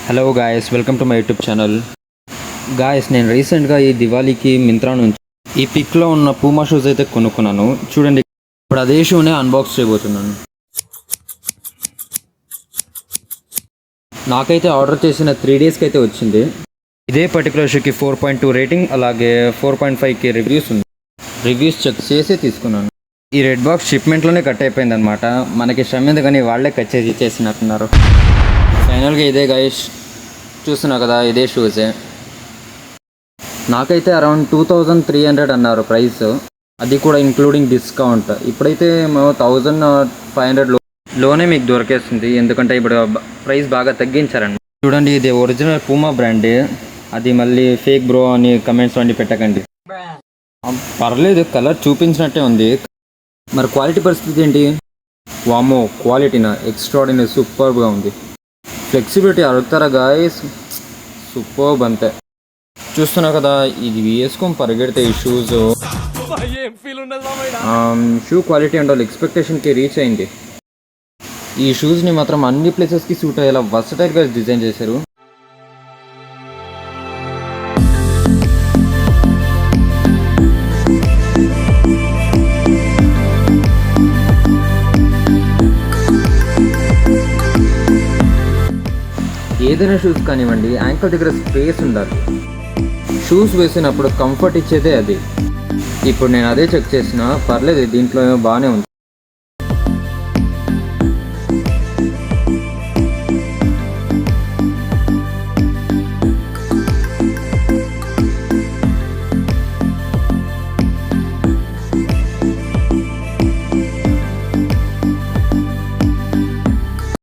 Hello guys, welcome to my YouTube channel. Guys, నేను రీసెంట్గా ఈ దివాళీకి మింత్రా నుంచి ఈ పిక్లో ఉన్న పూమా షూస్ అయితే కొనుక్కున్నాను. చూడండి, ఇప్పుడు అదే షూనే అన్బాక్స్ చేయబోతున్నాను. నాకైతే ఆర్డర్ చేసిన 3 డేస్కి అయితే వచ్చింది. ఇదే పర్టికులర్ షూకి 4.2 రేటింగ్, అలాగే 4.5K రివ్యూస్ ఉంది. రివ్యూస్ చెక్ చేసి తీసుకున్నాను. ఈ రెడ్ బాక్స్ షిప్మెంట్లోనే కట్ అయిపోయింది అనమాట. మనకి శ్రమ ఎందుకని వాళ్ళే కట్ చేసి ఇచ్చేసినట్టున్నారు. ఫైనల్గా ఇదే గైస్, చూస్తున్నా కదా, ఇదే షూసే. నాకైతే అరౌండ్ 2300 అన్నారు ప్రైస్, అది కూడా ఇంక్లూడింగ్ డిస్కౌంట్. ఇప్పుడైతే 1500 లోనే మీకు దొరికేస్తుంది, ఎందుకంటే ఇప్పుడు ప్రైస్ బాగా తగ్గించారండి. చూడండి, ఇది ఒరిజినల్ పూమా బ్రాండే. అది మళ్ళీ ఫేక్ బ్రో అని కమెంట్స్ అన్నీ పెట్టకండి. పర్లేదు, కలర్ చూపించినట్టే ఉంది. మరి క్వాలిటీ పరిస్థితి ఏంటి? వామో, క్వాలిటీనా ఎక్స్ట్రాడినరీ, సూపర్గా ఉంది. ఫ్లెక్సిబిలిటీ అడుగుతారా గాయస్, సూపర్బ్ అంతే. చూస్తున్నా కదా, ఇది వేసుకొని పరిగెడితే ఈ షూస్, షూ క్వాలిటీ అంటే వాళ్ళు ఎక్స్పెక్టేషన్కి రీచ్ అయింది. ఈ షూస్ని మాత్రం అన్ని ప్లేసెస్కి సూట్ అయ్యేలా వర్సటైల్గా డిజైన్ చేశారు. ఏదైనా షూస్ కానివ్వండి, యాంకిల్ దగ్గర స్పేస్ ఉండాలి. షూస్ వేసినప్పుడు కంఫర్ట్ ఇచ్చేదే అది. ఇప్పుడు నేను అదే చెక్ చేసిన, పర్లేదు, దీంట్లో బాగానే ఉంది.